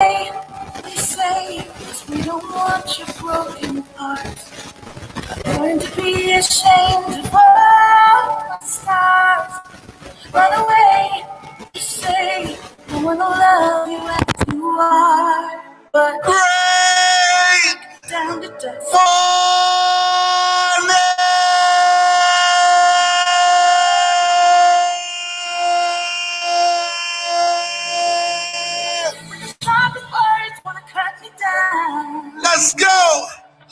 away, we say, 'cause we don't want you broken hearts. Learn to be ashamed of all the stars. Run away, we say, no one will love you as you are. But Great down to dust. Let's go.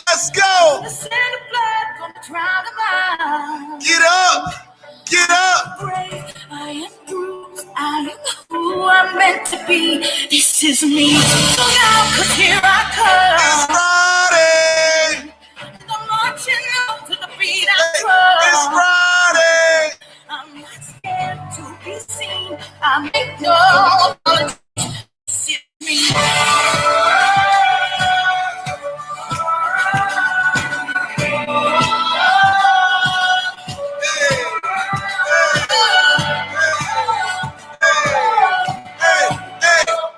Let's go. Get up. Get up. I am bruised. I am who I'm meant to be. This is me. Look out, 'cause here I come. It's Friday. And I'm marching up to the beat I drum. It's Friday. I'm not scared to be seen. I make no apologies. This is me.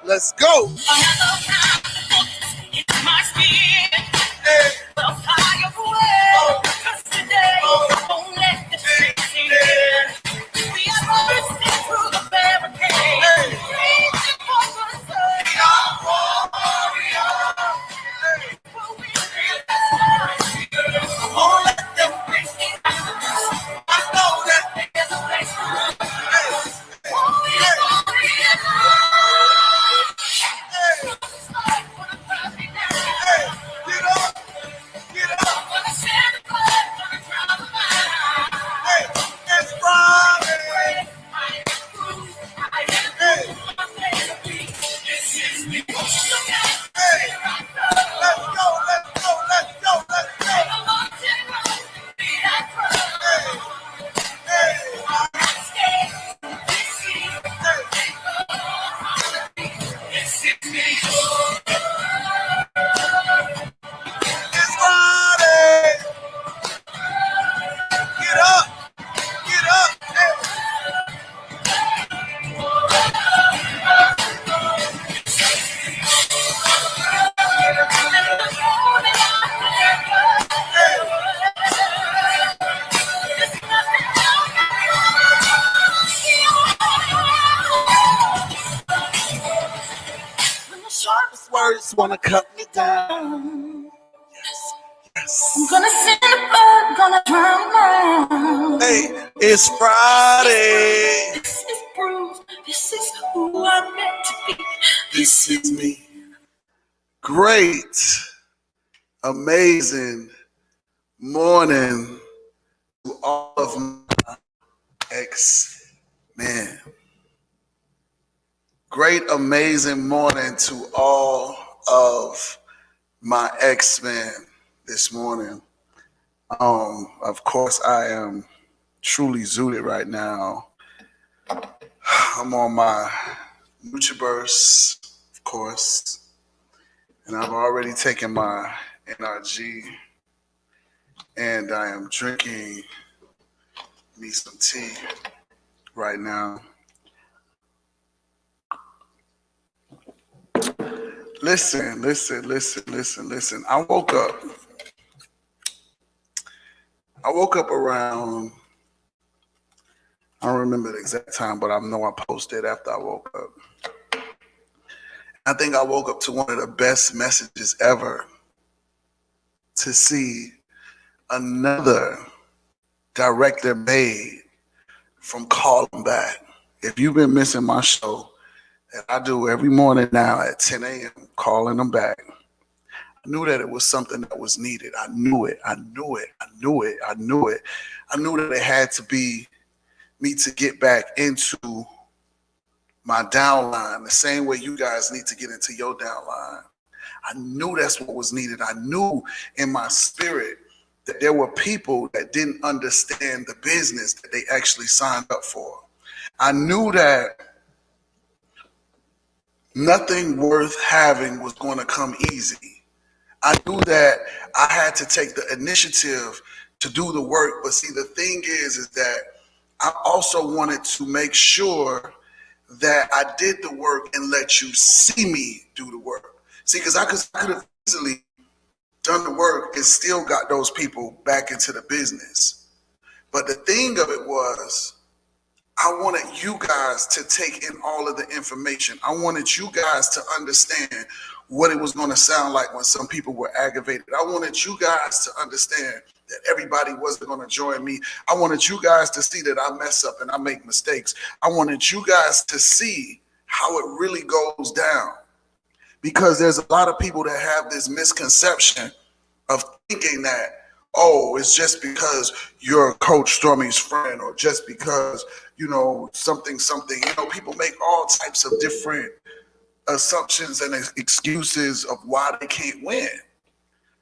Let's go. It's my spirit. The fire away. 'Cause today, don't let the shit sink in. We are bursting through the barricade. Reaching for the sun. We are warriors. We'll win this. I won't let them break it. I know that there's a place for us. Wanna cut me down. Yes. I'm gonna send the blood, gonna drown out. Hey, it's Friday. This is bruised. This is who I'm meant to be. This is me. Great, amazing morning to all of my ex-men. Great, amazing morning to all of my ex-men this morning. Of course, I am truly zooted right now. I'm on my NutriBurst, of course, and I've already taken my NRG, and I am drinking me some tea right now. Listen. I woke up around, I don't remember the exact time, but I know I posted after I woke up. I think I woke up to one of the best messages ever, to see another director made from Calling Back. If you've been missing my show that I do every morning now at 10 a.m., Calling Them Back, I knew that it was something that was needed. I knew it. I knew that it had to be me to get back into my downline the same way you guys need to get into your downline. I knew that's what was needed. I knew in my spirit that there were people that didn't understand the business that they actually signed up for. I knew that nothing worth having was going to come easy. I knew that I had to take the initiative to do the work. But see, the thing is that I also wanted to make sure that I did the work and let you see me do the work. See, because I could have easily done the work and still got those people back into the business. But the thing of it was, I wanted you guys to take in all of the information. I wanted you guys to understand what it was going to sound like when some people were aggravated. I wanted you guys to understand that everybody wasn't going to join me. I wanted you guys to see that I mess up and I make mistakes. I wanted you guys to see how it really goes down. Because there's a lot of people that have this misconception of thinking that, oh, it's just because you're Coach Stormy's friend, or just because, something. People make all types of different assumptions and excuses of why they can't win.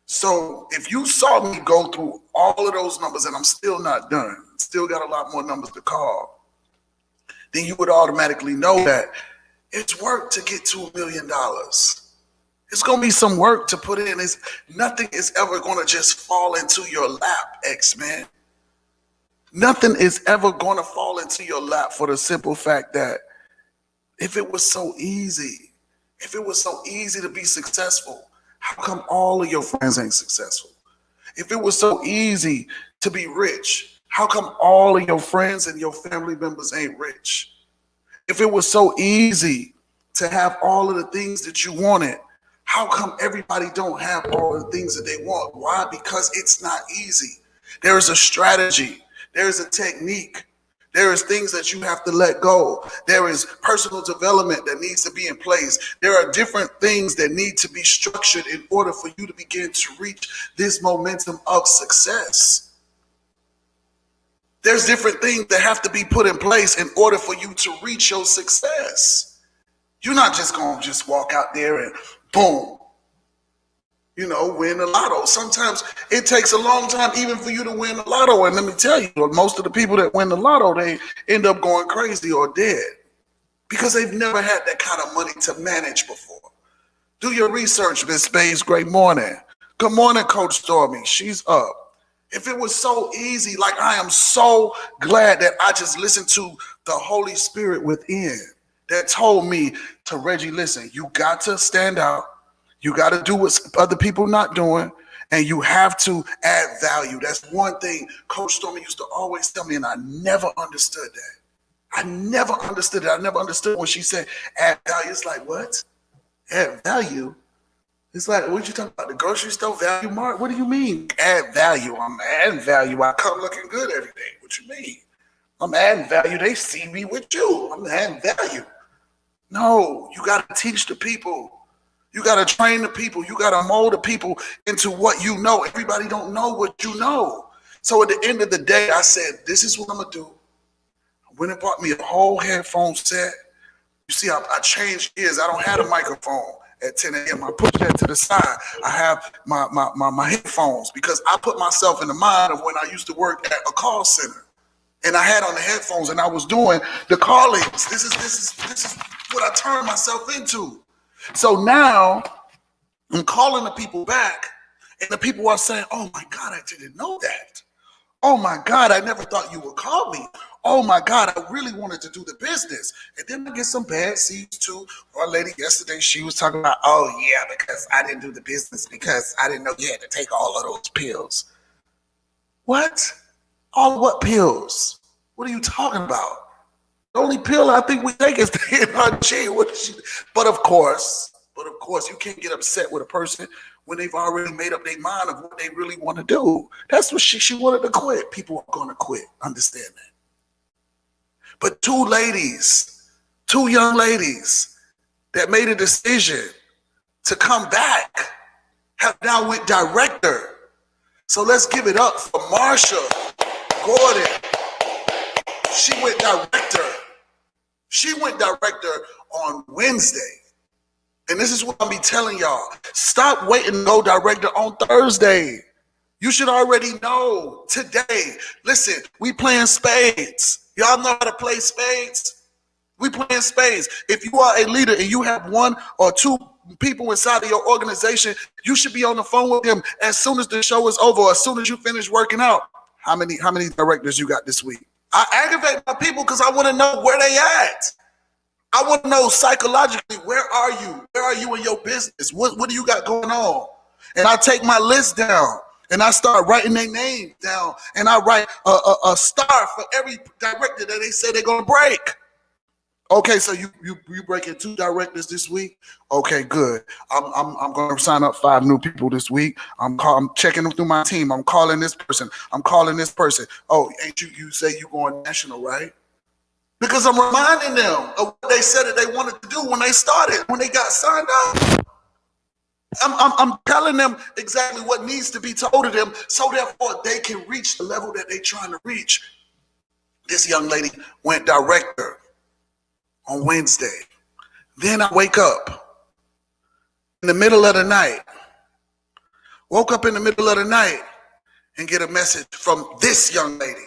So if you saw me go through all of those numbers, and I'm still not done, still got a lot more numbers to call, then you would automatically know that it's work to get to $1 million. It's going to be some work to put in. Nothing is ever going to just fall into your lap, X-Man. Nothing is ever going to fall into your lap, for the simple fact that if it was so easy to be successful, how come all of your friends ain't successful? If it was so easy to be rich, how come all of your friends and your family members ain't rich? If it was so easy to have all of the things that you wanted, how come everybody don't have all the things that they want? Why? Because it's not easy. There is a strategy. There is a technique. There is things that you have to let go. There is personal development that needs to be in place. There are different things that need to be structured in order for you to begin to reach this momentum of success. There's different things that have to be put in place in order for you to reach your success. You're not just going to just walk out there and boom, win the lotto. Sometimes it takes a long time even for you to win the lotto. And let me tell you, most of the people that win the lotto, they end up going crazy or dead because they've never had that kind of money to manage before. Do your research, Miss Spades. Great morning. Good morning, Coach Stormy. She's up. If it was so easy, like I am so glad that I just listened to the Holy Spirit within that told me to, Reggie, listen, you got to stand out. You got to do what other people not doing, and you have to add value. That's one thing Coach Stormy used to always tell me, and I never understood that. I never understood it. I never understood when she said add value. It's like, what? Add value? It's like, what you talking about? The grocery store value mart? What do you mean add value? I'm adding value. I come looking good every day. What you mean? I'm adding value. They see me with you. I'm adding value. No, you got to teach the people. You got to train the people. You got to mold the people into what you know. Everybody don't know what you know. So at the end of the day, I said, this is what I'm going to do. I went and bought me a whole headphone set. You see, I changed gears. I don't have a microphone at 10 a.m. I push that to the side. I have my headphones because I put myself in the mind of when I used to work at a call center. And I had on the headphones and I was doing the callings. This is what I turned myself into. So now I'm calling the people back, and the people are saying, oh my God, I didn't know that. Oh my God, I never thought you would call me. Oh my God, I really wanted to do the business. And then I get some bad seeds too. Our lady yesterday, she was talking about, oh yeah, because I didn't do the business because I didn't know you had to take all of those pills. What? All what pills? What are you talking about? The only pill I think we take is the NRG. But of course, you can't get upset with a person when they've already made up their mind of what they really want to do. That's what she wanted to quit. People are going to quit. Understand that. But two young ladies that made a decision to come back have now went director. So let's give it up for Marsha Gordon. She went director. She went director on Wednesday. And this is what I'll be telling y'all. Stop waiting to go director on Thursday. You should already know today. Listen, we playing spades. Y'all know how to play spades? We playing spades. If you are a leader and you have one or two people inside of your organization, you should be on the phone with them as soon as the show is over, or as soon as you finish working out. How many directors you got this week? I aggravate my people because I want to know where they at. I want to know psychologically, where are you? Where are you in your business? What do you got going on? And I take my list down and I start writing their names down, and I write a star for every director that they say they're going to break. Okay, so you breaking 2 directors this week. Okay, good. I'm going to sign up 5 new people this week. I'm checking them through my team. I'm calling this person. I'm calling this person. Oh, ain't you say you going national, right? Because I'm reminding them of what they said that they wanted to do when they started, when they got signed up. I'm telling them exactly what needs to be told to them, so therefore they can reach the level that they're trying to reach. This young lady went director on Wednesday. Then I wake up in the middle of the night. Woke up in the middle of the night and get a message from this young lady,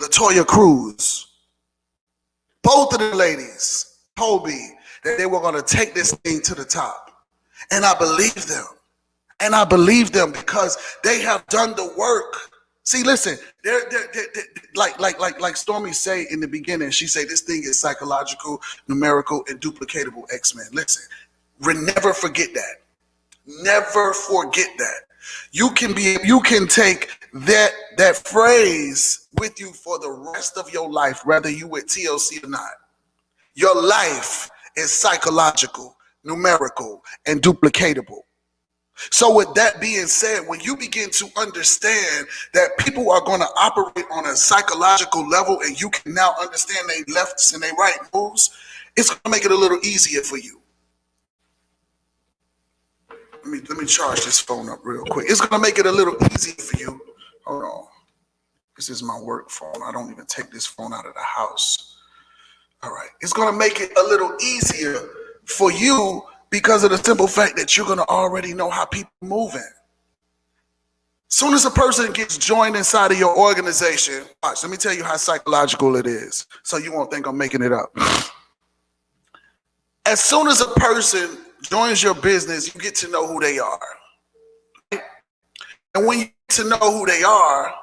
Latoya Cruz. Both of the ladies told me that they were going to take this thing to the top. And I believe them. And I believe them because they have done the work. See, listen, they're like Stormy say in the beginning, she say this thing is psychological, numerical, and duplicatable X-Men. Listen, never forget that. Never forget that. You can take that phrase with you for the rest of your life, whether you with TLC or not. Your life is psychological, numerical, and duplicatable. So with that being said, when you begin to understand that people are going to operate on a psychological level and you can now understand their lefts and their right moves, it's going to make it a little easier for you. Let me charge this phone up real quick. It's going to make it a little easier for you. Hold on. This is my work phone. I don't even take this phone out of the house. All right. It's going to make it a little easier for you because of the simple fact that you're going to already know how people are moving. Soon as a person gets joined inside of your organization, watch, let me tell you how psychological it is, so you won't think I'm making it up. As soon as a person joins your business, you get to know who they are. And when you get to know who they are,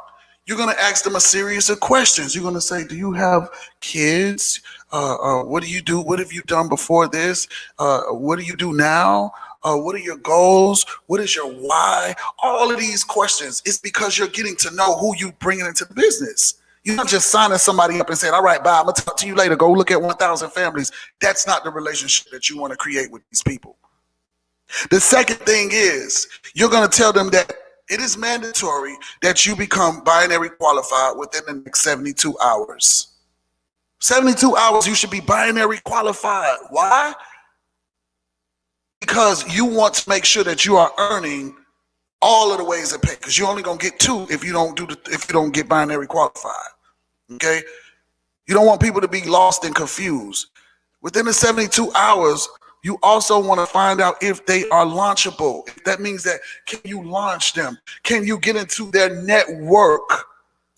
you're going to ask them a series of questions. You're going to say, do you have kids? What do you do? What have you done before this? What do you do now? What are your goals? What is your why? All of these questions, it's because you're getting to know who you bringing into the business. You're not just signing somebody up and saying, all right, bye, I'm going to talk to you later. Go look at 1,000 families. That's not the relationship that you want to create with these people. The second thing is you're going to tell them that it is mandatory that you become binary qualified within the next 72 hours. 72 hours, you should be binary qualified. Why? Because you want to make sure that you are earning all of the ways of pay, because you're only going to get 2 if you don't get binary qualified. Okay? You don't want people to be lost and confused. Within the 72 hours, you also want to find out if they are launchable. That means that, can you launch them? Can you get into their network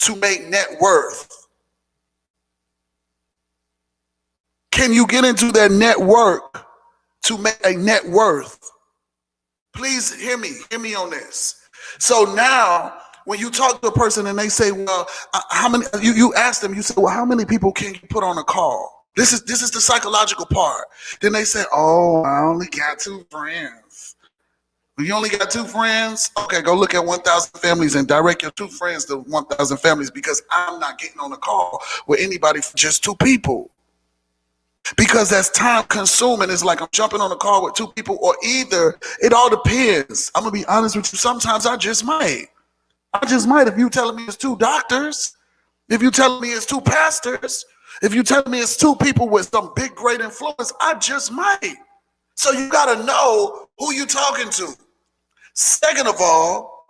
to make net worth? Can you get into their network to make a net worth? Please hear me on this. So now, when you talk to a person and they say, well, how many, you ask them, you say, well, how many people can you put on a call? This is the psychological part. Then they say, oh, I only got 2 friends. You only got 2 friends? Okay, go look at 1,000 families and direct your 2 friends to 1,000 families, because I'm not getting on a call with anybody for just 2 people. Because that's time consuming. It's like I'm jumping on a call with 2 people, or either, it all depends. I'm going to be honest with you. Sometimes I just might. If you telling me it's 2 doctors, if you telling me it's 2 pastors, if you tell me it's 2 people with some big, great influence, I just might. So you got to know who you talking to. Second of all,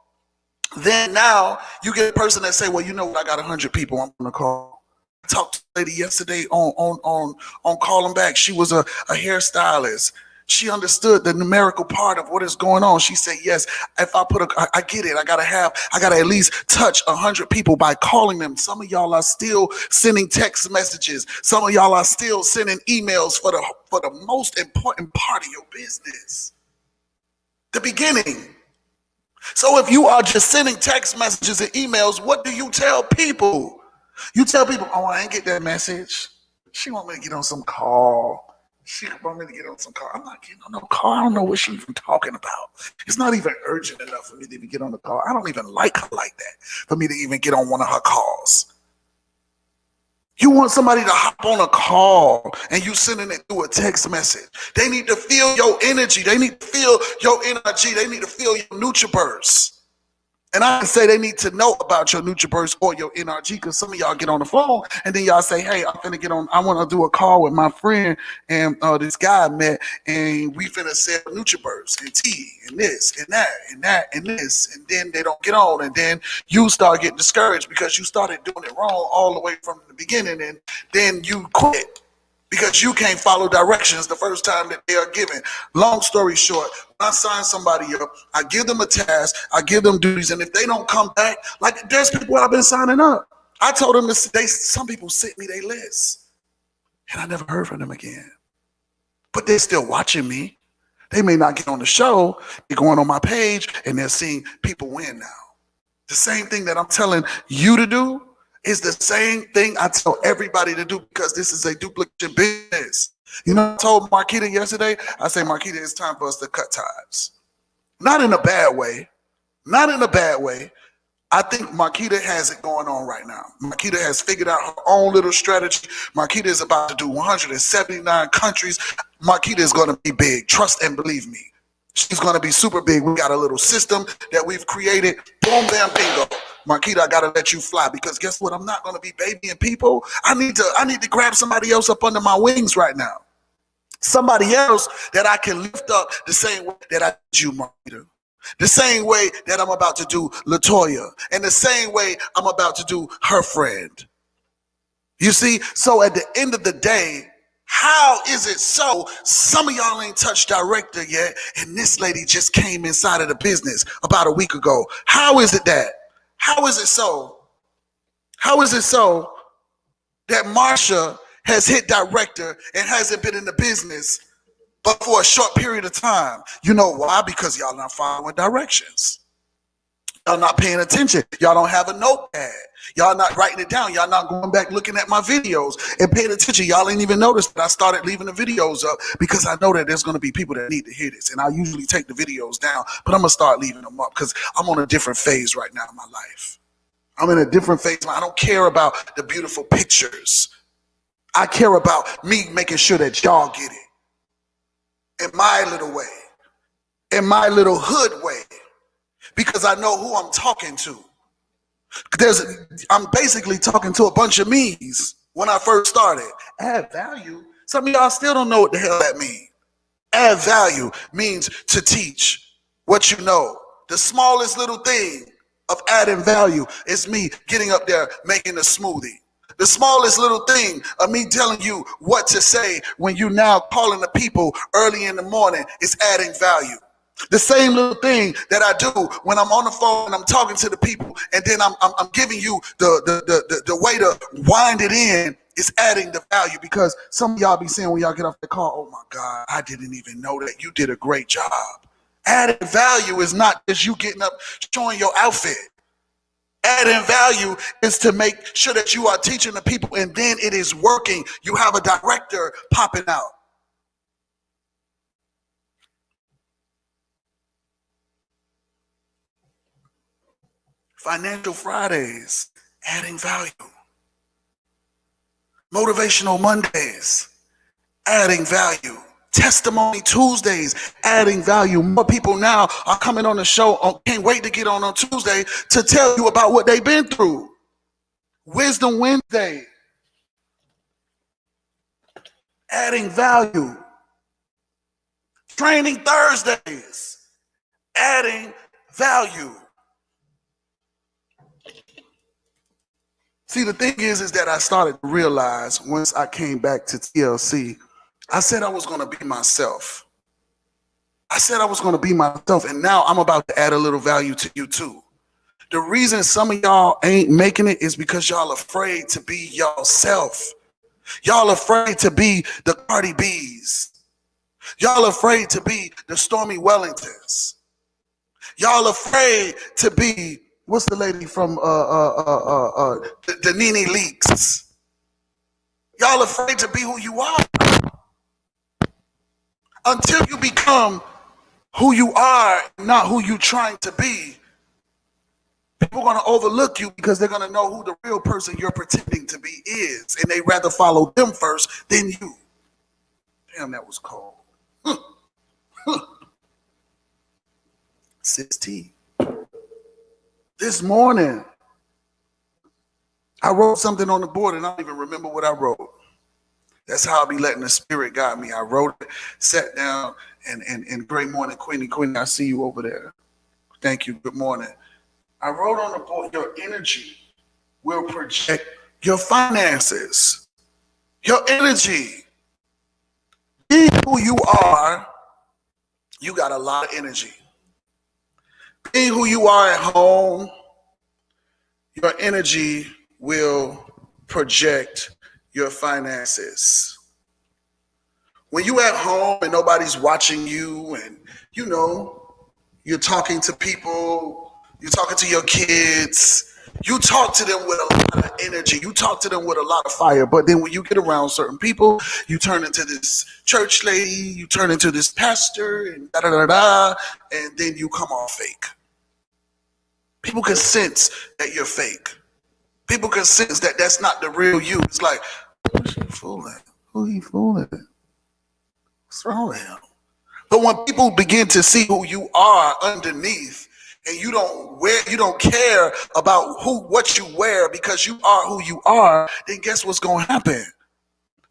then now you get a person that say, well, you know what, I got 100 people I'm going to call. I talked to a lady yesterday on Call 'em Back. She was a hairstylist. She understood the numerical part of what is going on. She said, yes, if I get it. I gotta at least touch 100 people by calling them. Some of y'all are still sending text messages. Some of y'all are still sending emails for the most important part of your business, the beginning. So if you are just sending text messages and emails, what do you tell people? You tell people, oh, I ain't get that message. She want me to get on some call. She want me to get on some call. I'm not getting on no call. I don't know what she's even talking about. It's not even urgent enough for me to even get on the call. I don't even like her like that for me to even get on one of her calls. You want somebody to hop on a call and you sending it through a text message. They need to feel your energy. They need to feel your energy. They need to feel your NutriBurst. And I can say they need to know about your NutriBurst or your NRG, because some of y'all get on the phone and then y'all say, hey, I'm finna get on, I want to do a call with my friend and this guy I met, and we finna sell NutriBurst and tea and this and that and that and this, and then they don't get on, and then you start getting discouraged because you started doing it wrong all the way from the beginning, and then you quit because you can't follow directions the first time that they are given. Long story short, when I sign somebody up, I give them a task, I give them duties, and if they don't come back, like there's people I've been signing up. I told them some people sent me their list, and I never heard from them again. But they're still watching me. They may not get on the show, they're going on my page, and they're seeing people win now. The same thing that I'm telling you to do is the same thing I tell everybody to do, because this is a duplicate business. You know, I told Marquita yesterday, I say, Marquita, it's time for us to cut ties. Not in a bad way. Not in a bad way. I think Marquita has it going on right now. Marquita has figured out her own little strategy. Marquita is about to do 179 countries. Marquita is going to be big. Trust and believe me. She's going to be super big. We got a little system that we've created. Boom, bam, bingo. Marquita, I got to let you fly, because guess what? I'm not going to be babying people. I need to grab somebody else up under my wings right now. Somebody else that I can lift up the same way that I did you, Marquita. The same way that I'm about to do LaToya. And the same way I'm about to do her friend. You see? So at the end of the day, how is it so some of y'all ain't touched director yet, and this lady just came inside of the business about a week ago? How is it that? How is it so? How is it so that Marsha has hit director and hasn't been in the business but for a short period of time? You know why? Because y'all not following directions. Y'all not paying attention. Y'all don't have a notepad. Y'all not writing it down. Y'all not going back looking at my videos and paying attention. Y'all ain't even noticed that I started leaving the videos up, because I know that there's going to be people that need to hear this. And I usually take the videos down, but I'm going to start leaving them up because I'm on a different phase right now in my life. I'm in a different phase. I don't care about the beautiful pictures. I care about me making sure that y'all get it in my little way, in my little hood way, because I know who I'm talking to. I'm basically talking to a bunch of me's when I first started. Add value. Some of y'all still don't know what the hell that means. Add value means to teach what you know. The smallest little thing of adding value is me getting up there making a smoothie. The smallest little thing of me telling you what to say when you now calling the people early in the morning is adding value. The same little thing that I do when I'm on the phone and I'm talking to the people, and then I'm giving you the way to wind it in is adding the value. Because some of y'all be saying when y'all get off the call, oh my God, I didn't even know that. You did a great job. Adding value is not just you getting up showing your outfit. Adding value is to make sure that you are teaching the people, and then it is working. You have a director popping out. Financial Fridays, adding value. Motivational Mondays, adding value. Testimony Tuesdays, adding value. More people now are coming on the show. Can't wait to get on Tuesday to tell you about what they've been through. Wisdom Wednesday, adding value. Training Thursdays, adding value. See, the thing is that I started to realize once I came back to TLC, I said I was going to be myself. I said I was going to be myself, and now I'm about to add a little value to you too. The reason some of y'all ain't making it is because y'all afraid to be yourself. Y'all afraid to be the Cardi B's. Y'all afraid to be the Stormy Wellingtons. Y'all afraid to be, what's the lady from the Nene Leakes? Y'all afraid to be who you are. Until you become who you are, not who you're trying to be, people are going to overlook you because they're going to know who the real person you're pretending to be is. And they rather follow them first than you. Damn, that was cold. 16. This morning, I wrote something on the board and I don't even remember what I wrote. That's how I'll be letting the spirit guide me. I wrote it, sat down, and great morning, Queenie. Queenie, I see you over there. Thank you. Good morning. I wrote on the board, your energy will project your finances. Your energy. Being who you are, you got a lot of energy. Being who you are at home, your energy will project your finances. When you at home and nobody's watching you and you're talking to people, you're talking to your kids, you talk to them with a lot of energy, you talk to them with a lot of fire, but then when you get around certain people, you turn into this church lady, you turn into this pastor, and da-da-da-da, and then you come off fake. People can sense that you're fake. People can sense that that's not the real you. It's like, who's he fooling? Who he fooling? What's wrong with him? But when people begin to see who you are underneath, and you don't care about what you wear because you are who you are, then guess what's gonna happen?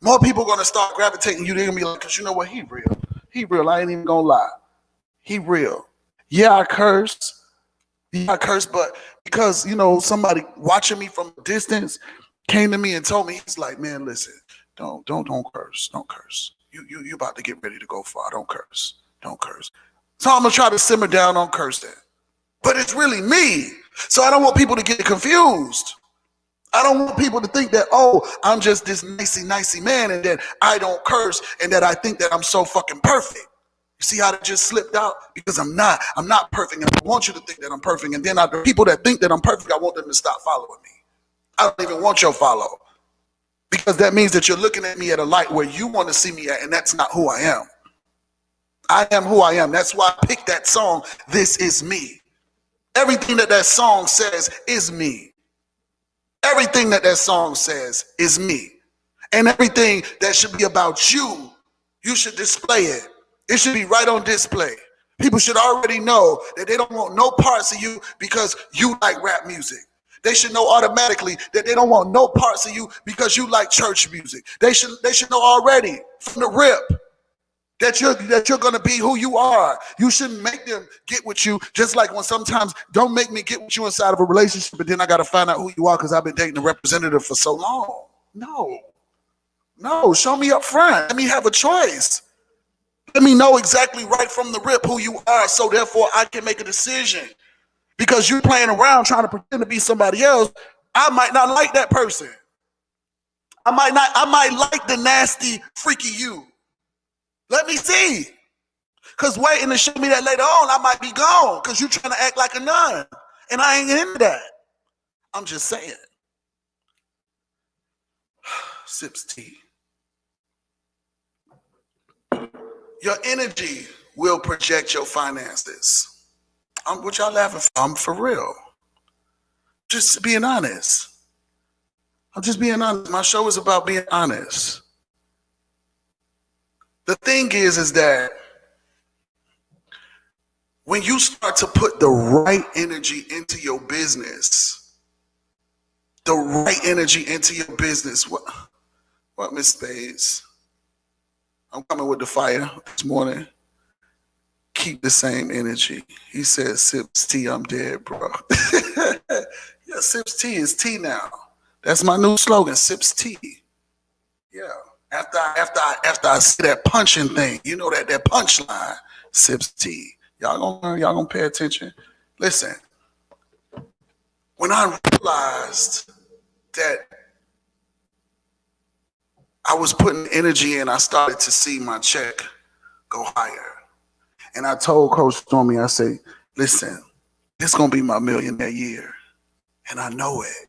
More people are gonna start gravitating you. They're gonna be like, cause you know what? He real. He real. I ain't even gonna lie. He real. Yeah, I curse. I curse, but because somebody watching me from a distance came to me and told me, he's like, man, listen, don't curse, don't curse. You about to get ready to go far. Don't curse, don't curse. So I'm gonna try to simmer down on cursing, but it's really me. So I don't want people to get confused. I don't want people to think that, oh, I'm just this nicey man, and that I don't curse, and that I think that I'm so fucking perfect. You see how that just slipped out? Because I'm not perfect, and I want you to think that I'm perfect. And then the people that think that I'm perfect, I want them to stop following me. I don't even want your follow. Because that means that you're looking at me at a light where you want to see me at, and that's not who I am. I am who I am. That's why I picked that song, This Is Me. Everything that song says is me. Everything that song says is me. And everything that should be about you, you should display it. It should be right on display. People should already know that they don't want no parts of you because you like rap music. They should know automatically that they don't want no parts of you because you like church music. They should know already from the rip that you're going to be who you are. You shouldn't make them get with you, just like when sometimes don't make me get with you inside of a relationship, but then I got to find out who you are because I've been dating a representative for so long. No, show me up front. Let me have a choice. Let me know exactly right from the rip who you are, so therefore I can make a decision. Because you're playing around trying to pretend to be somebody else, I might not like that person. I might like the nasty, freaky you. Let me see. Because waiting to show me that later on, I might be gone because you're trying to act like a nun. And I ain't into that. I'm just saying. Sips tea. Your energy will project your finances. What y'all laughing for? I'm for real. Just being honest. I'm just being honest. My show is about being honest. The thing is that when you start to put the right energy into your business, what Miss Spades? I'm coming with the fire this morning. Keep the same energy. He said, sips tea, I'm dead, bro. Yeah, sips tea is tea now. That's my new slogan, sips tea. Yeah. After I see that punching thing, that punchline, sips tea. Y'all gonna learn, y'all gonna pay attention. Listen, when I realized that I was putting energy in, I started to see my check go higher. And I told Coach Stormy, I said, listen, this is going to be my millionaire year. And I know it.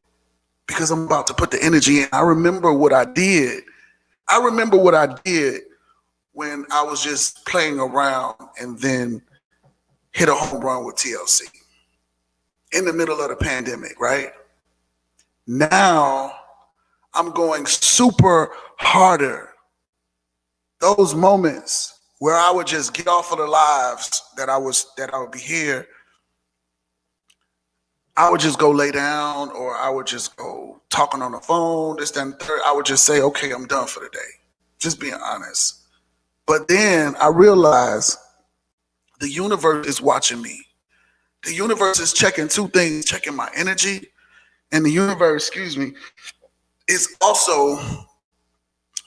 because I'm about to put the energy in. I remember what I did. When I was just playing around and then hit a home run with TLC in the middle of the pandemic, right? Now I'm going super harder. Those moments where I would just get off of the lives that I would be here, I would just go lay down, or I would just go talking on the phone, this, that, and third. I would just say, okay, I'm done for the day. Just being honest. But then I realized the universe is watching me. The universe is checking two things, checking my energy, and the universe, is also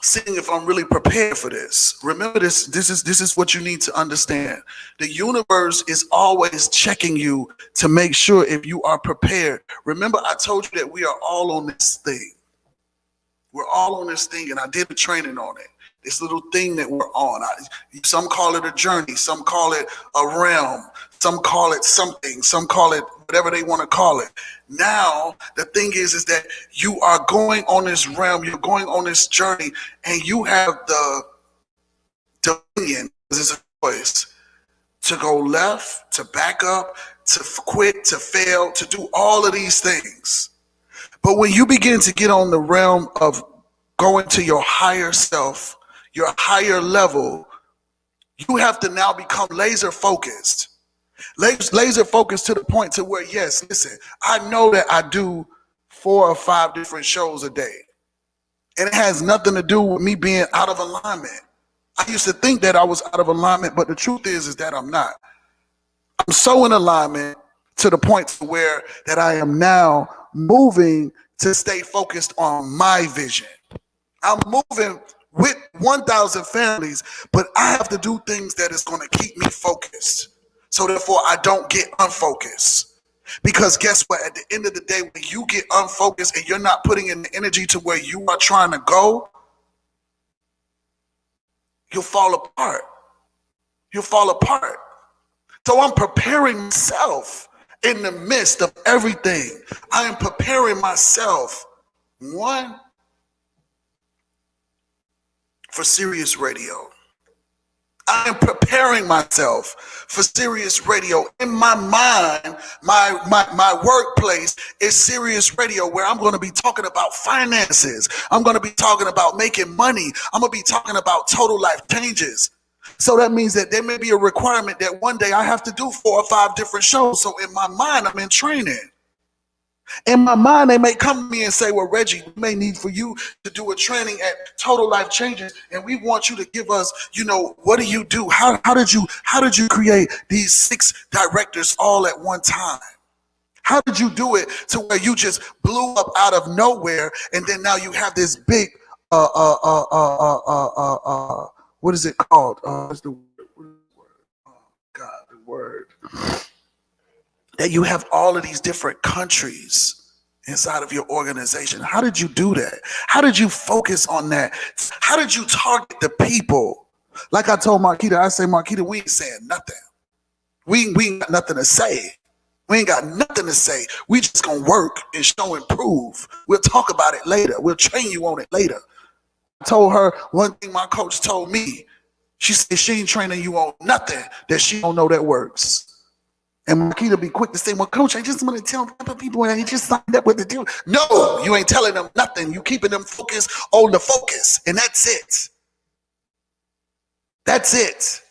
seeing if I'm really prepared for this. Remember this. This is what you need to understand. The universe is always checking you to make sure if you are prepared. Remember, I told you that we are all on this thing. We're all on this thing, and I did a training on it. This little thing that we're on. Some call it a journey. Some call it a realm. Some call it something. Some call it whatever they want to call it. Now, the thing is that you are going on this realm. You're going on this journey, and you have the dominion, this is a choice, to go left, to back up, to quit, to fail, to do all of these things. But when you begin to get on the realm of going to your higher self, your higher level, you have to now become laser focused. Laser focused to the point to where, yes, listen, I know that I do 4 or 5 different shows a day. And it has nothing to do with me being out of alignment. I used to think that I was out of alignment, but the truth is that I'm not. I'm so in alignment to the point to where that I am now moving to stay focused on my vision. I'm moving with 1,000 families, but I have to do things that is going to keep me focused. So therefore, I don't get unfocused. Because guess what? At the end of the day, when you get unfocused and you're not putting in the energy to where you are trying to go, you'll fall apart. You'll fall apart. So I'm preparing myself in the midst of everything. I am preparing myself, one, for Sirius Radio. I am preparing myself for Sirius Radio. In my mind, my workplace is Sirius Radio, where I'm going to be talking about finances. I'm going to be talking about making money. I'm going to be talking about total life changes. So that means that there may be a requirement that one day I have to do 4 or 5 different shows. So in my mind, I'm in training. In my mind, they may come to me and say, well, Reggie, we may need for you to do a training at Total Life Changes, and we want you to give us, what do you do? How did you create these 6 directors all at one time? How did you do it to where you just blew up out of nowhere, and then now you have this big what is it called? What's the word? Oh God, the word. That you have all of these different countries inside of your organization. How did you do that? How did you focus on that? How did you target the people? Like I told Marquita, I say, Marquita, we ain't saying nothing. We ain't got nothing to say. We ain't got nothing to say. We just gonna work and show and prove. We'll talk about it later. We'll train you on it later. I told her one thing my coach told me. She said she ain't training you on nothing that she don't know that works. And Marquita be quick to say, well, coach, I just want to tell people when I just signed up with the deal. No, you ain't telling them nothing. You keeping them focused on the focus. And that's it. That's it.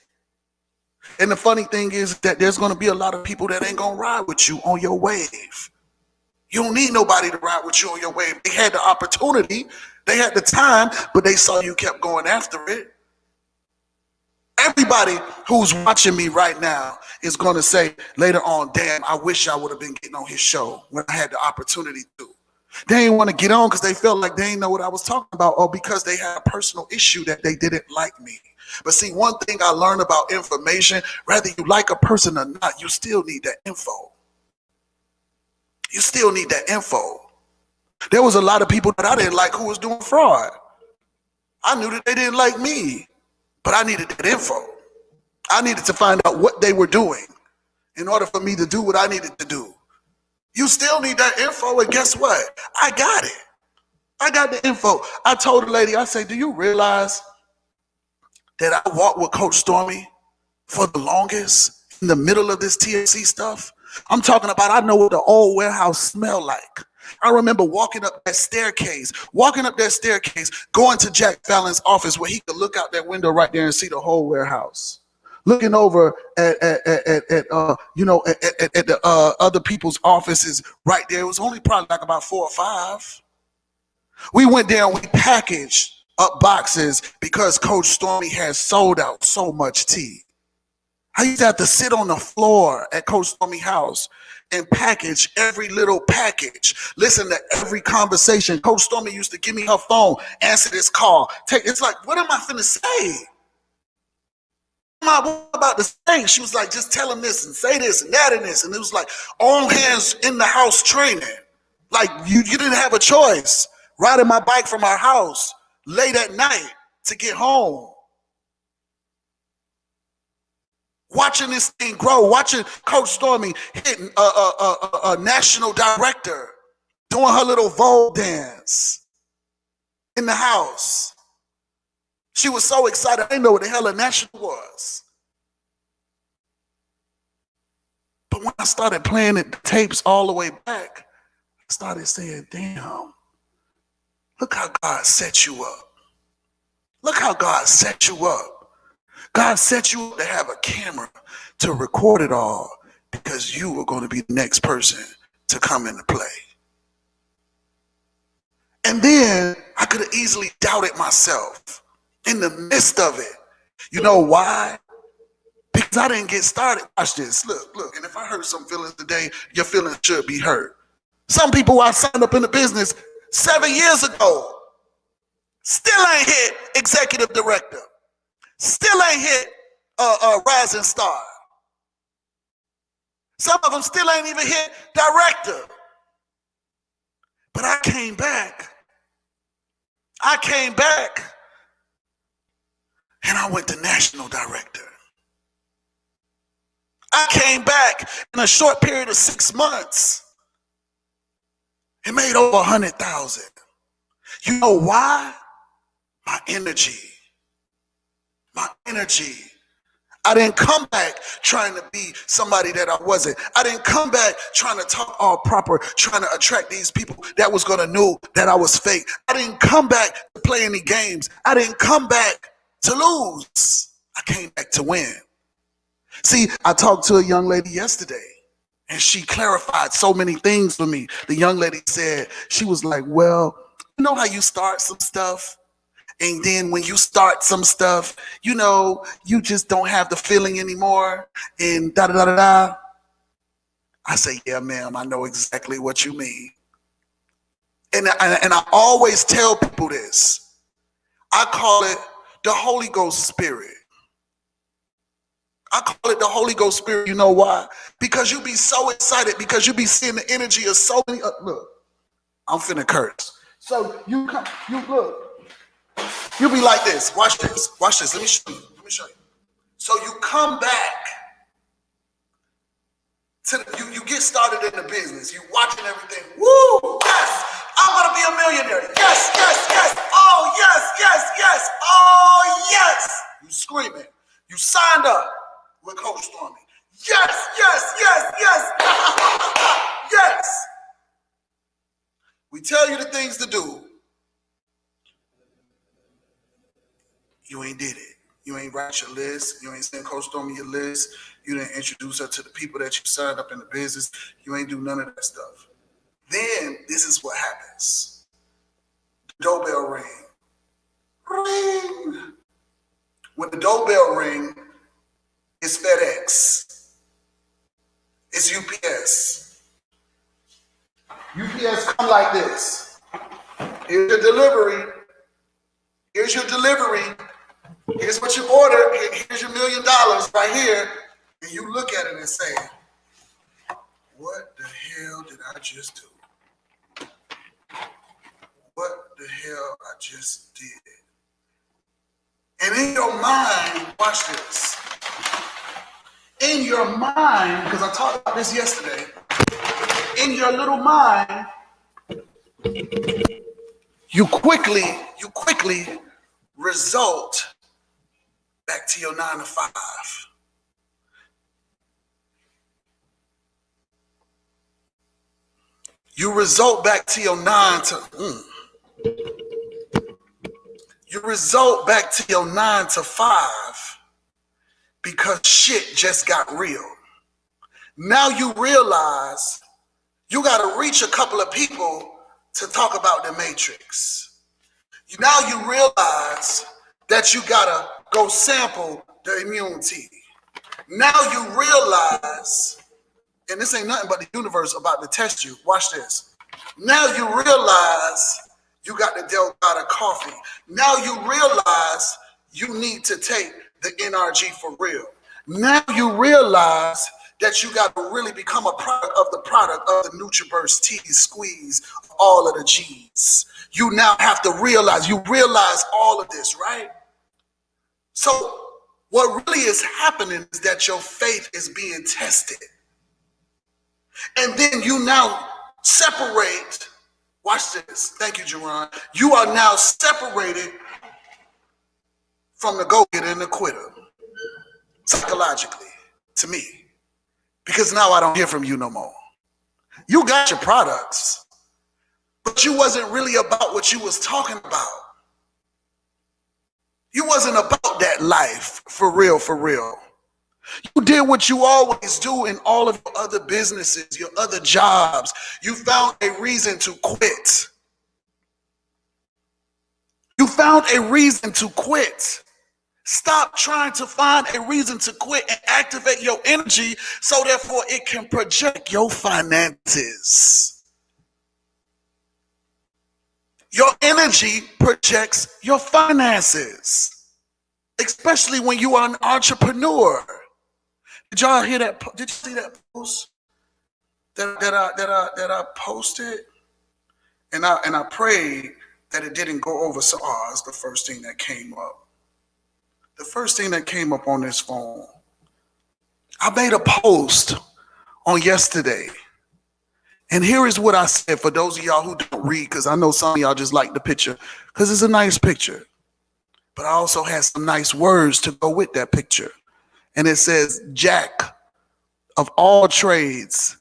And the funny thing is that there's going to be a lot of people that ain't going to ride with you on your wave. You don't need nobody to ride with you on your wave. They had the opportunity. They had the time, but they saw you kept going after it. Everybody who's watching me right now is going to say later on, damn, I wish I would have been getting on his show when I had the opportunity to. They didn't want to get on because they felt like they didn't know what I was talking about, or because they had a personal issue that they didn't like me. But see, one thing I learned about information, whether you like a person or not, you still need that info. You still need that info. There was a lot of people that I didn't like who was doing fraud. I knew that they didn't like me. But I needed that info. I needed to find out what they were doing in order for me to do what I needed to do. You still need that info, and guess what? I got it. I got the info. I told the lady, I said, do you realize that I walked with Coach Stormy for the longest in the middle of this THC stuff? I'm talking about, I know what the old warehouse smelled like. I remember walking up that staircase, going to Jack Fallon's office where he could look out that window right there and see the whole warehouse. Looking over at the other people's offices right there. It was only probably like about 4 or 5. We went there and we packaged up boxes because Coach Stormy had sold out so much tea. I used to have to sit on the floor at Coach Stormy's house and package every little package. Listen to every conversation. Coach Stormy used to give me her phone, answer this call. It's like, what am I finna say? What am I about to say? She was like, just tell him this and say this and that and this. And it was like all hands in the house training. Like you didn't have a choice. Riding my bike from our house late at night to get home. Watching this thing grow, watching Coach Stormy hitting a national director, doing her little Vogue dance in the house. She was so excited. I didn't know what the hell a national was. But when I started playing the tapes all the way back, I started saying, damn, look how God set you up. Look how God set you up. God set you up to have a camera to record it all because you were going to be the next person to come into play. And then I could have easily doubted myself in the midst of it. You know why? Because I didn't get started. Watch this. Look. And if I hurt some feelings today, your feelings should be hurt. Some people I signed up in the business 7 years ago still ain't hit executive director. Still ain't hit rising star. Some of them still ain't even hit director. But I came back. And I went to national director. I came back in a short period of 6 months. It made over 100,000. You know why? My energy. I didn't come back trying to be somebody that I wasn't. I didn't come back trying to talk all proper, trying to attract these people that was going to know that I was fake. I didn't come back to play any games. I didn't come back to lose. I came back to win. See, I talked to a young lady yesterday, and she clarified so many things for me. The young lady said, she was like, well, you know how you start some stuff? And then when you start some stuff, you know, you just don't have the feeling anymore and da-da-da-da-da. I say, yeah, ma'am, I know exactly what you mean. And I always tell people this. I call it the Holy Ghost Spirit. I call it the Holy Ghost Spirit. You know why? Because you be so excited, because you be seeing the energy of so many. Look, I'm finna curse. So you look. You be like this. Watch this. Let me show you. So you come back to you get started in the business. You watching everything. Woo! Yes, I'm gonna be a millionaire. Yes. Oh yes. Oh yes. You screaming. You signed up with Coach Stormy. Yes. Yes. We tell you the things to do. You ain't did it. You ain't write your list. You ain't send Coach Stormy your list. You didn't introduce her to the people that you signed up in the business. You ain't do none of that stuff. Then this is what happens. The doorbell ring. Ring. When the doorbell ring, it's FedEx. It's UPS. UPS come like this. Here's your delivery. Here's what you ordered. Here's your $1 million right here. And you look at it and say, what the hell did I just do? What the hell I just did? And in your mind, watch this. In your mind, because I talked about this yesterday, in your little mind, you quickly result back to your 9 to 5. You result back to your 9 to You result back to your 9 to 5 because shit just got real. Now you realize you got to reach a couple of people to talk about the Matrix. Now you realize that you got to go sample the immunity. Now you realize, and this ain't nothing but the universe about to test you. Watch this. Now you realize you got the Delgado coffee. Now you realize you need to take the NRG for real. Now you realize that you got to really become a product of the NutriBurst tea squeeze of all of the G's. You now have to realize all of this, right? So what really is happening is that your faith is being tested. And then you now separate. Watch this. Thank you, Jerron. You are now separated from the go-getter and the quitter, psychologically, to me. Because now I don't hear from you no more. You got your products, but you wasn't really about what you was talking about. You wasn't about that life for real, for real. You did what you always do in all of your other businesses, your other jobs. You found a reason to quit. You found a reason to quit. Stop trying to find a reason to quit and activate your energy so therefore it can project your finances. Your energy projects your finances, especially when you are an entrepreneur. Did y'all hear that? Did you see that post that I posted? And I prayed that it didn't go over. So it's the first thing that came up. The first thing that came up on this phone. I made a post on yesterday. And here is what I said for those of y'all who don't read, because I know some of y'all just like the picture, because it's a nice picture. But I also had some nice words to go with that picture. And it says, Jack of all trades,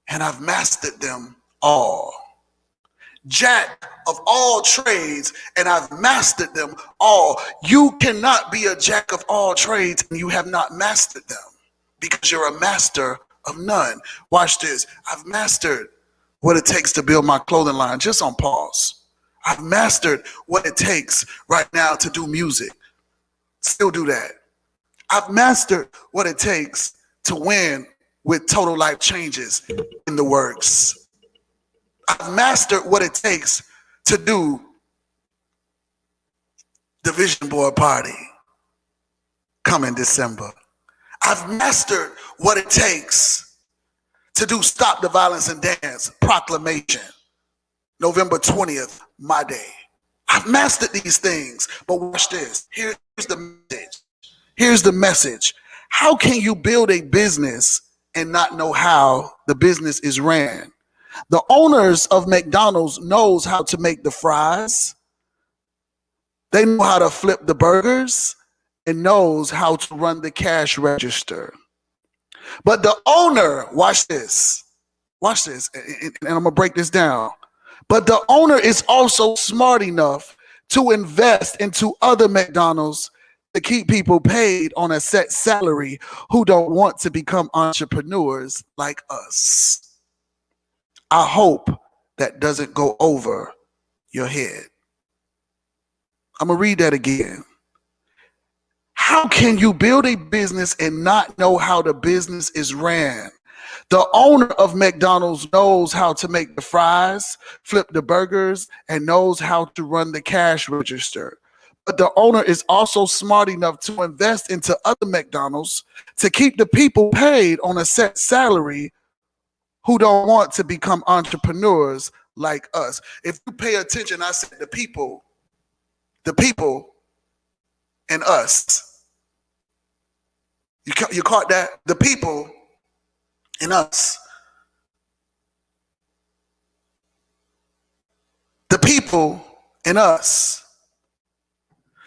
and I've mastered them all. Jack of all trades, and I've mastered them all. You cannot be a jack of all trades and you have not mastered them, because you're a master of none. Watch this. I've mastered what it takes to build my clothing line, just on pause. I've mastered what it takes right now to do music. Still do that. I've mastered what it takes to win with Total Life Changes in the works. I've mastered what it takes to do the Vision Board Party coming December. I've mastered what it takes to do Stop the Violence and Dance proclamation, November 20th, my day. I've mastered these things, but watch this. Here's the message. Here's the message. How can you build a business and not know how the business is ran? The owners of McDonald's knows how to make the fries. They know how to flip the burgers and knows how to run the cash register. But the owner, watch this, and I'm gonna break this down. But the owner is also smart enough to invest into other McDonald's to keep people paid on a set salary who don't want to become entrepreneurs like us. I hope that doesn't go over your head. I'm going to read that again. How can you build a business and not know how the business is ran? The owner of McDonald's knows how to make the fries, flip the burgers, and knows how to run the cash register. But the owner is also smart enough to invest into other McDonald's to keep the people paid on a set salary who don't want to become entrepreneurs like us. If you pay attention, I said the people and us. You caught that? The people and us. the people and us.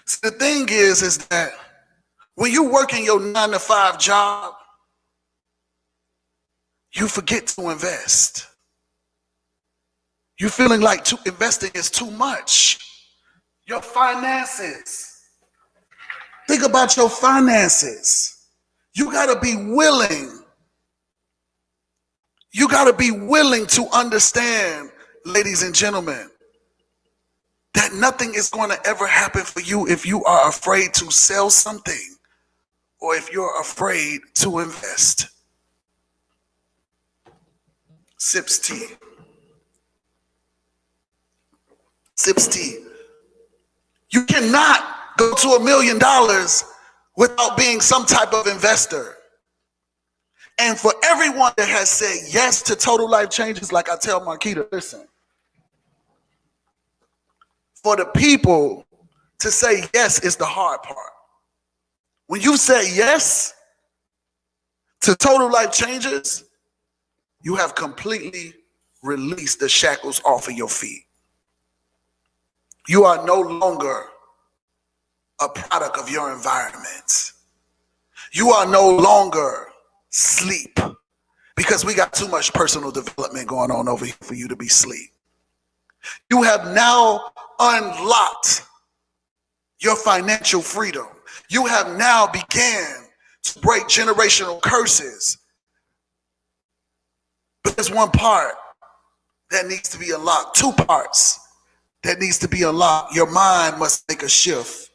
So the thing is that when you work in your 9-to-5 job, you forget to invest. You're feeling like investing is too much. Your finances. Think about your finances. You got to be willing. You got to be willing to understand, ladies and gentlemen, that nothing is going to ever happen for you if you are afraid to sell something or if you're afraid to invest. Sips tea. Sips tea. You cannot go to $1 million without being some type of investor. And for everyone that has said yes to total life changes, like I tell Marquita, listen, for the people to say yes is the hard part. When you say yes to total life changes, you have completely released the shackles off of your feet. You are no longer a product of your environment. You are no longer sleep, because we got too much personal development going on over here for you to be sleep. You have now unlocked your financial freedom. You have now began to break generational curses. But there's one part that needs to be unlocked, two parts that needs to be unlocked. Your mind must make a shift.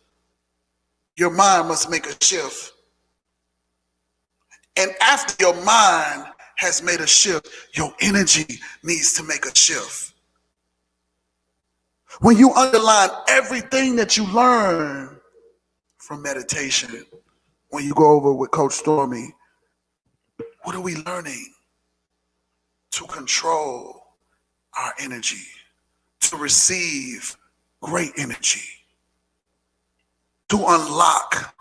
Your mind must make a shift. And after your mind has made a shift, your energy needs to make a shift. When you underline everything that you learn from meditation, when you go over with Coach Stormy, what are we learning? To control our energy, to receive great energy, to unlock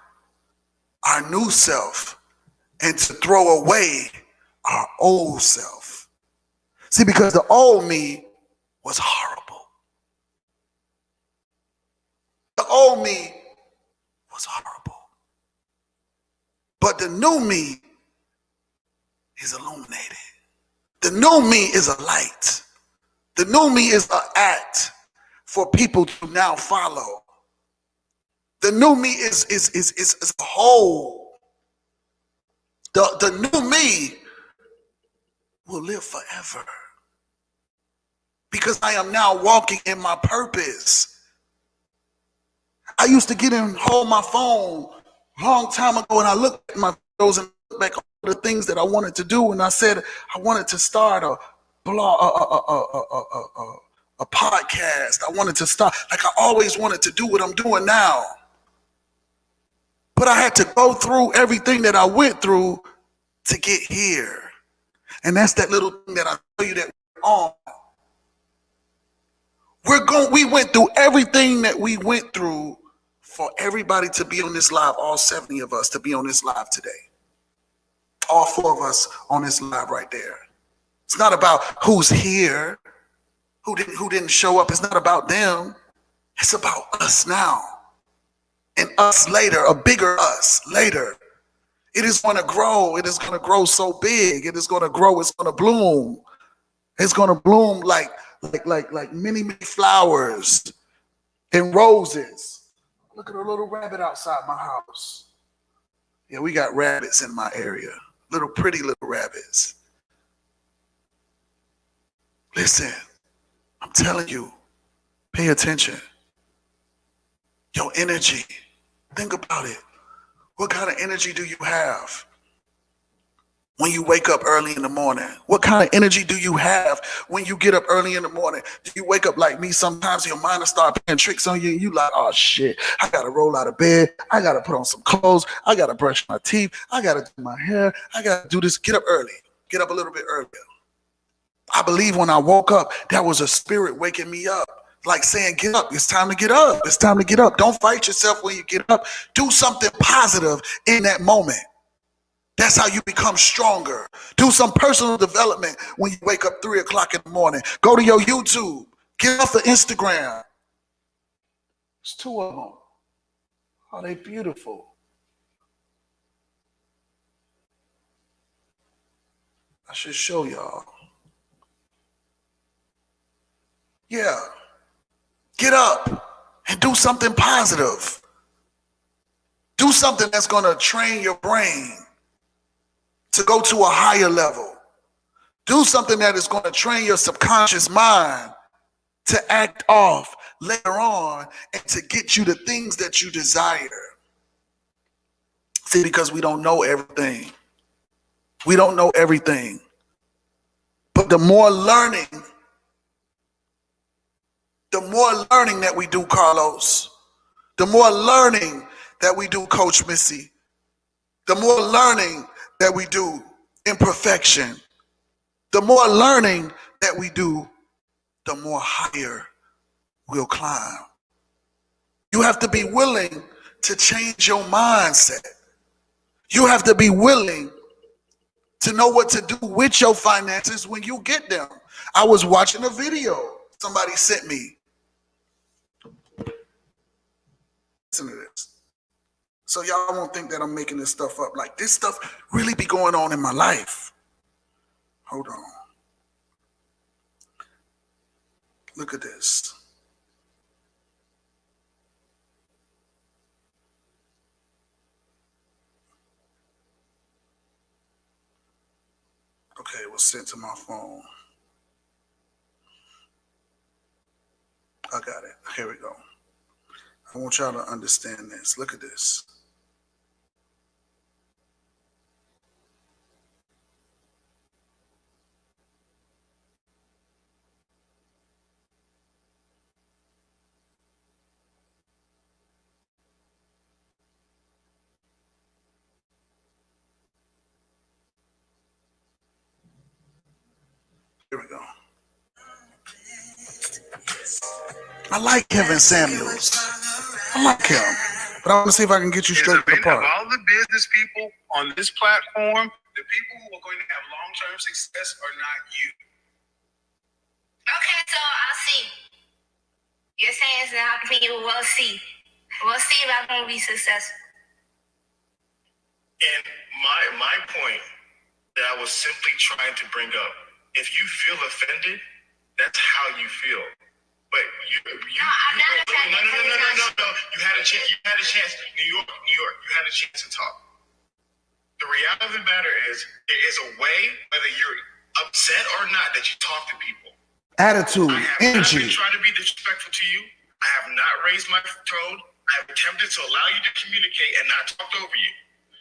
our new self, and to throw away our old self. See, because the old me was horrible. The old me was horrible. But the new me is illuminated. The new me is a light. The new me is an act for people to now follow. The new me is a whole. The new me will live forever, because I am now walking in my purpose. I used to get in, hold my phone a long time ago, and I looked at my videos and looked back at the things that I wanted to do, and I said I wanted to start a blog, a podcast. I wanted to start, like I always wanted to do what I'm doing now. But I had to go through everything that I went through to get here. And that's that little thing that I tell you that we're on. We went through everything that we went through for everybody to be on this live, all 70 of us to be on this live today. All 4 of us on this live right there. It's not about who's here, who didn't show up. It's not about them. It's about us now. And us later, a bigger us later. It is going to grow. It is going to grow so big. It is going to grow. It's going to bloom. It's going to bloom like many, many flowers and roses. Look at a little rabbit outside my house. Yeah, we got rabbits in my area. Little pretty little rabbits. Listen, I'm telling you, pay attention. Your energy. Think about it. What kind of energy do you have when you wake up early in the morning? What kind of energy do you have when you get up early in the morning? Do you wake up like me? Sometimes your mind will start playing tricks on you and you like, oh shit, I gotta roll out of bed. I gotta put on some clothes. I gotta brush my teeth. I gotta do my hair. I gotta do this. Get up early. Get up a little bit earlier. I believe when I woke up, that was a spirit waking me up. Like saying, get up. It's time to get up. It's time to get up. Don't fight yourself when you get up. Do something positive in that moment. That's how you become stronger. Do some personal development when you wake up 3 o'clock in the morning. Go to your YouTube. Get off of Instagram. There's 2 of them. Oh, they beautiful. I should show y'all. Yeah. Get up and do something positive. Do something that's going to train your brain to go to a higher level. Do something that is going to train your subconscious mind to act off later on and to get you the things that you desire. See, because we don't know everything. We don't know everything. But the more learning that we do, Carlos, the more learning that we do, Coach Missy, the more learning that we do, Imperfection, the more learning that we do, the more higher we'll climb. You have to be willing to change your mindset. You have to be willing to know what to do with your finances when you get them. I was watching a video somebody sent me. Listen to this. So y'all won't think that I'm making this stuff up. Like, this stuff really be going on in my life. Hold on. Look at this. Okay, it was sent to my phone. I got it. Here we go. I want y'all to understand this. Look at this. Here we go. I like Kevin Samuels. I like him. But I want to see if I can get you straight to the part. Of all the business people on this platform, the people who are going to have long-term success are not you. Okay, so I'll see. You're saying so how people will see. We'll see if I'm gonna be successful. And my point that I was simply trying to bring up, if you feel offended, that's how you feel. But you No, I'm not offended. No. You had a chance. New York. You had a chance to talk. The reality of the matter is, there is a way, whether you're upset or not, that you talk to people. Attitude, energy. I have not been trying to be disrespectful to you. I have not raised my tone. I have attempted to allow you to communicate and not talk over you.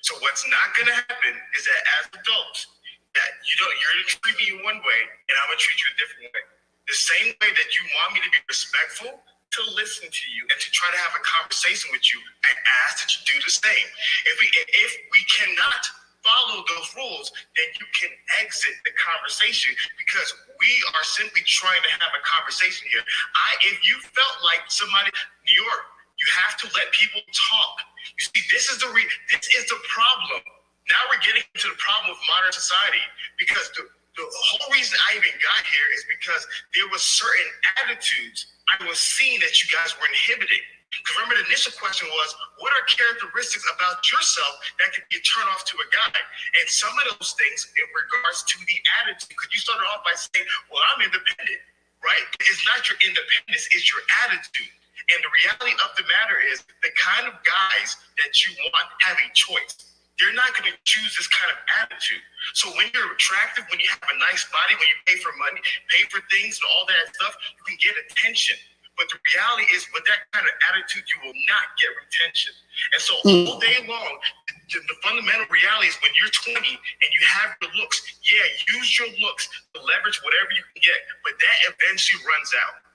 So what's not going to happen is that as adults, that you're going to treat me one way and I'm going to treat you a different way. The same way that you want me to be respectful, to listen to you and to try to have a conversation with you, I ask that you do the same. If we cannot follow those rules, then you can exit the conversation, because we are simply trying to have a conversation here. If you felt like somebody, New York, you have to let people talk. You see, this is the problem. Now we're getting into the problem of modern society, because the whole reason I even got here is because there was certain attitudes I was seeing that you guys were inhibiting. Because remember, the initial question was, what are characteristics about yourself that could be a turnoff to a guy? And some of those things in regards to the attitude, because you started off by saying, well, I'm independent, right? It's not your independence, it's your attitude. And the reality of the matter is, the kind of guys that you want have a choice. They're not going to choose this kind of attitude. So when you're attractive, when you have a nice body, when you pay for money, pay for things and all that stuff, you can get attention. But the reality is, with that kind of attitude, you will not get retention. And so all day long, the fundamental reality is, when you're 20 and you have your looks, use your looks to leverage whatever you can get. But that eventually runs out.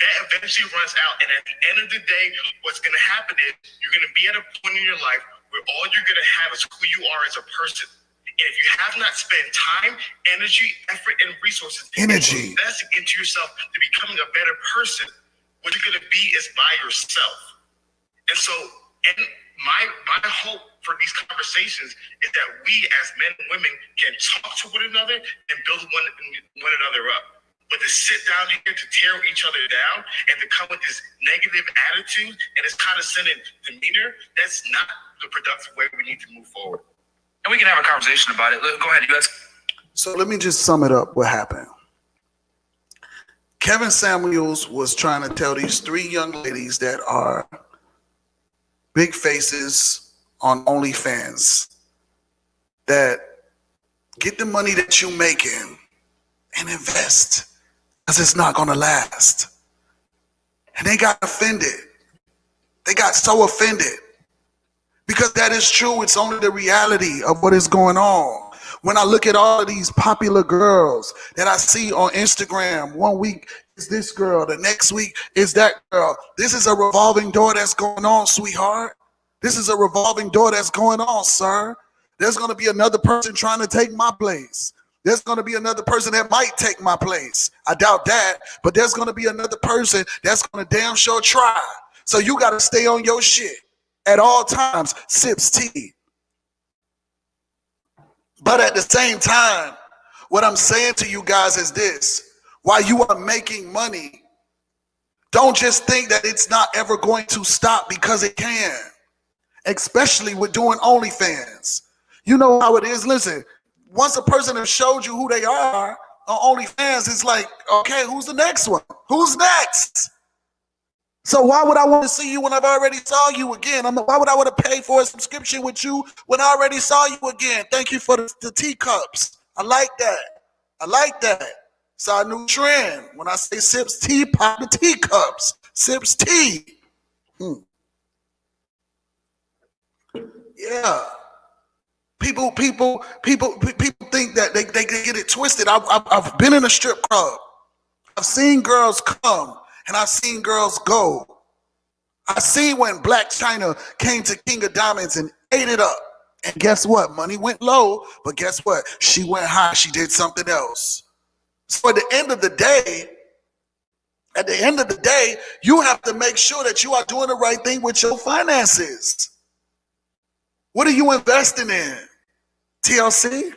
And at the end of the day, what's going to happen is, you're going to be at a point in your life where all you're going to have is who you are as a person. And if you have not spent time, energy, effort, and resources investing into yourself to becoming a better person, what you're going to be is by yourself. And so, my hope for these conversations is that we as men and women can talk to one another and build one another up. But to sit down here to tear each other down and to come with this negative attitude and this condescending demeanor, that's not the productive way we need to move forward. And we can have a conversation about it. Go ahead, you guys. So let me just sum it up what happened. Kevin Samuels was trying to tell these 3 young ladies that are big faces on OnlyFans that get the money that you're making and invest, because it's not going to last. And they got offended. They got so offended because that is true. It's only the reality of what is going on. When I look at all of these popular girls that I see on Instagram, one week is this girl, the next week is that girl. This is a revolving door that's going on, sweetheart. This is a revolving door that's going on, sir. There's going to be another person trying to take my place. There's going to be another person that might take my place. I doubt that, but there's going to be another person that's going to damn sure try. So you got to stay on your shit at all times. Sips tea. But at the same time, what I'm saying to you guys is this. While you are making money, don't just think that it's not ever going to stop, because it can. Especially with doing OnlyFans. You know how it is. Listen, once a person has showed you who they are on OnlyFans, it's like, okay, who's the next one? Who's next? So why would I want to see you when I've already saw you again? Why would I want to pay for a subscription with you when I already saw you again? Thank you for the teacups. I like that. I like that. It's our new trend. When I say sips tea, pop the teacups. Sips tea. Yeah. People think that they get it twisted. I've been in a strip club. I've seen girls come and I've seen girls go. I seen when Black China came to King of Diamonds and ate it up. And guess what? Money went low, but guess what? She went high. She did something else. So at the end of the day, you have to make sure that you are doing the right thing with your finances. What are you investing in? TLC?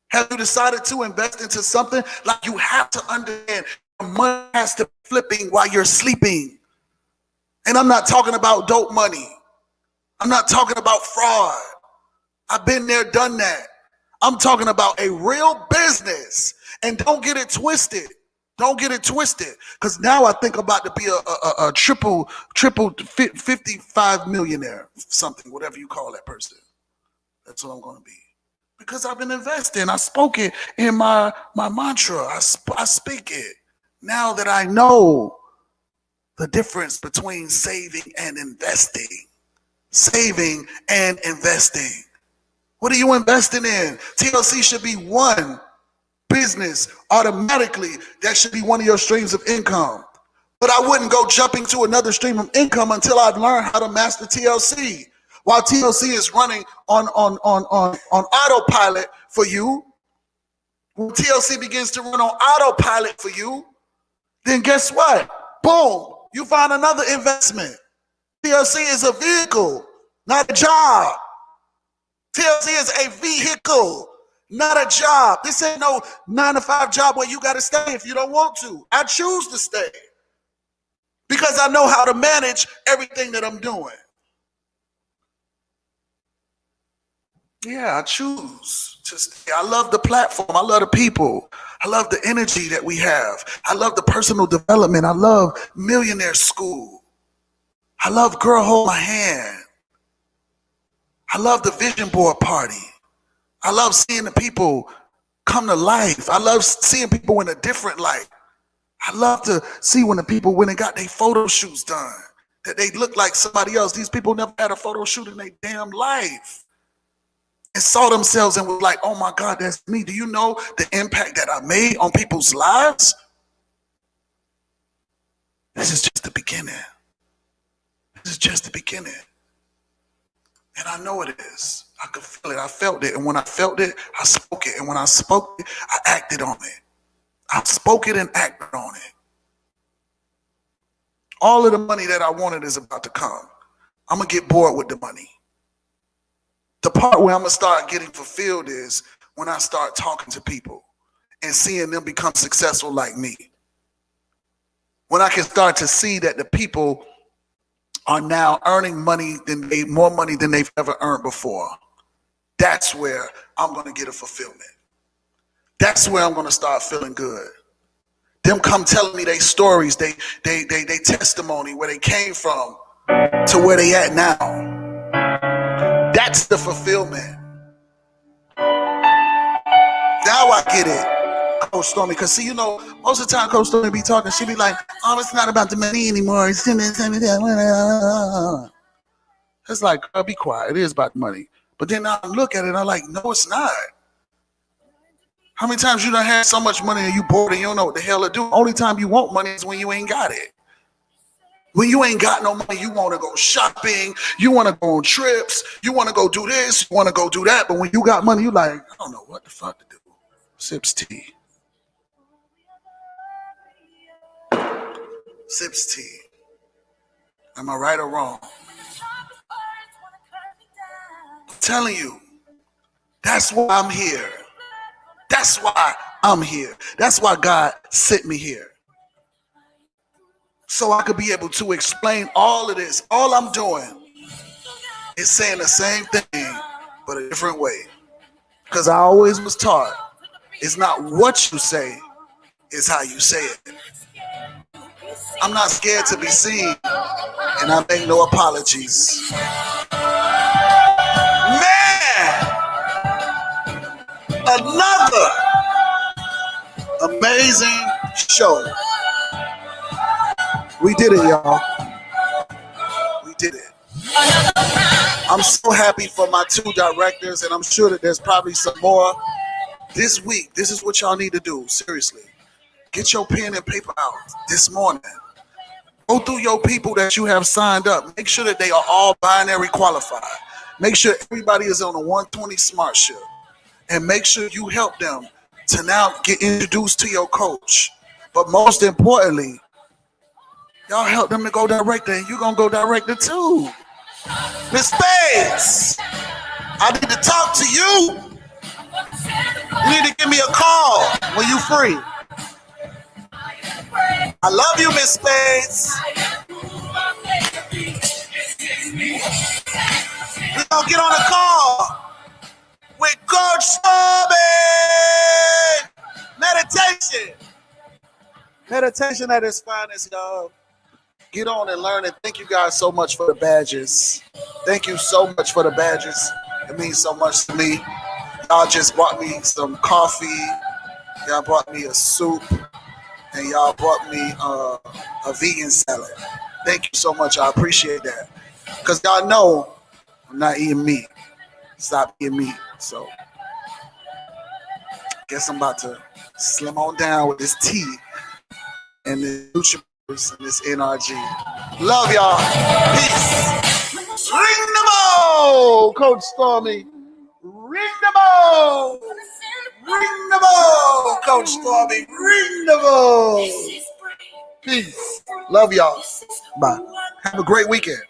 Have you decided to invest into something? Like, you have to understand money has to be flipping while you're sleeping. And I'm not talking about dope money. I'm not talking about fraud. I've been there, done that. I'm talking about a real business. And don't get it twisted. Don't get it twisted. Because now I think I'm about to be a triple 55 millionaire, something, whatever you call that person. That's what I'm going to be. Because I've been investing. I spoke it in my mantra. I speak it. Now that I know the difference between saving and investing. Saving and investing. What are you investing in? TLC should be one business automatically. That should be one of your streams of income. But I wouldn't go jumping to another stream of income until I've learned how to master TLC. While TLC is running on autopilot for you, when TLC begins to run on autopilot for you, then guess what? Boom, you find another investment. TLC is a vehicle, not a job. TLC is a vehicle, not a job. This ain't no 9-to-5 job where you got to stay if you don't want to. I choose to stay because I know how to manage everything that I'm doing. Yeah, I choose to stay. I love the platform. I love the people. I love the energy that we have. I love the personal development. I love Millionaire School. I love Girl Hold My Hand. I love the vision board party. I love seeing the people come to life. I love seeing people in a different light. I love to see when they got their photo shoots done, that they look like somebody else. These people never had a photo shoot in their damn life. And saw themselves and was like, oh my God, that's me. Do you know the impact that I made on people's lives? This is just the beginning. This is just the beginning. And I know it is. I could feel it. I felt it. And when I felt it, I spoke it. And when I spoke it, I acted on it. I spoke it and acted on it. All of the money that I wanted is about to come. I'm going to get bored with the money. The part where I'm going to start getting fulfilled is when I start talking to people and seeing them become successful like me. When I can start to see that the people are now earning more money than they've ever earned before, that's where I'm going to get a fulfillment. That's where I'm going to start feeling good. Them come telling me their stories, they testimony, where they came from to where they at now. That's the fulfillment. Now I get it, Coach Stormy. Because see, most of the time Coach Stormy be talking, she be like, oh, it's not about the money anymore. It's like, girl, be quiet. It is about the money. But then I look at it and I'm like, no, it's not. How many times you done had so much money and you bored and you don't know what the hell to do? Only time you want money is when you ain't got it. When you ain't got no money, you want to go shopping, you want to go on trips, you want to go do this, you want to go do that. But when you got money, you like, I don't know what the fuck to do. Sips tea. Sips tea. Am I right or wrong? I'm telling you, that's why I'm here. That's why I'm here. That's why God sent me here. So I could be able to explain all of this. All I'm doing is saying the same thing, but a different way. Because I always was taught, it's not what you say, it's how you say it. I'm not scared to be seen, and I make no apologies. Man! Another amazing show. We did it, y'all. We did it. I'm so happy for my 2 directors, and I'm sure that there's probably some more this week. This is what y'all need to do, seriously. Get your pen and paper out this morning. Go through your people that you have signed up. Make sure that they are all binary qualified. Make sure everybody is on a 120 smart ship. And make sure you help them to now get introduced to your coach. But most importantly, y'all help them to go director, and you're going to go director too. Miss Spades, I need to talk to you. You need to give me a call when you free. I love you, Miss Spades. We're going to get on a call with Coach Stormy. Meditation. Meditation at its finest, y'all. Get on and learn it. Thank you guys so much for the badges. Thank you so much for the badges. It means so much to me. Y'all just brought me some coffee. Y'all brought me a soup. And y'all brought me a vegan salad. Thank you so much. I appreciate that. Because y'all know I'm not eating meat. Stop eating meat. So guess I'm about to slim on down with this tea and this NutriBoost and this NRG. Love y'all. Peace. Ring the bell, Coach Stormy. Ring the bell. Ring the bell, Coach Stormy. Ring the bell. Peace. Love y'all. Bye. Have a great weekend.